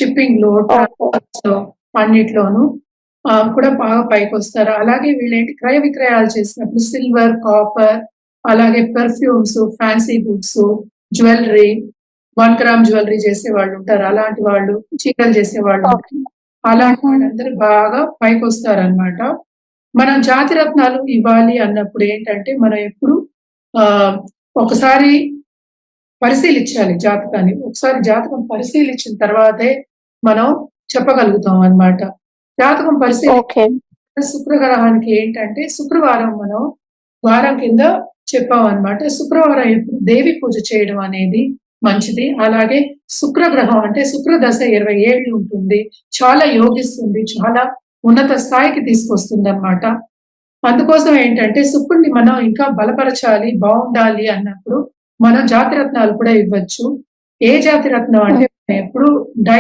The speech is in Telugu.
షిప్పింగ్ లో, ఓకే. ట్రాన్స్‌పోర్ట్స్ లో అన్నిట్లోనూ కూడా బాగా పైకొస్తారు. అలాగే వీళ్ళేంటి క్రయ విక్రయాలు చేసినప్పుడు సిల్వర్, కాపర్ అలాగే perfumes, fancy goods, jewellery, 1 gram jewellery చేసేవాళ్ళుంటారు. అలాంటి వాళ్ళు, చీరలు ఓకే. చేసేవాళ్ళుంటారు. అలాంటి హుహు. వాళ్ళందరూ బాగా పైకొస్తారనమాట. మనం జాతి రత్నాలు ఇవ్వాలి అన్నప్పుడు ఏంటంటే, మనం ఎప్పుడు ఆహ్, ఒకసారి పరిశీలించాలి జాతకాన్ని. ఒకసారి జాతకం పరిశీలించిన తర్వాతే మనం చెప్పగలుగుతాం అన్నమాట. జాతకం ఓకే. శుక్రగ్రహానికి ఏంటంటే, శుక్రవారం మనం వారం కింద చెప్పామన్నమాట. శుక్రవారం ఎప్పుడు దేవి పూజ చేయడం అనేది మంచిది. అలాగే శుక్రగ్రహం అంటే శుక్రదశ 20 ఏళ్ళు ఉంటుంది. చాలా యోగిస్తుంది. చాలా ఉన్నత స్థాయికి తీసుకొస్తుందన్నమాట. అందుకోసం ఏంటంటే శుక్రుడిని మనం ఇంకా బలపరచాలి, బావుండాలి అన్నప్పుడు మనం జాతి రత్నాలు కూడా ఇవ్వచ్చు. ఏ జాతి రత్నం అంటే హ్మ్. ఎప్పుడు డై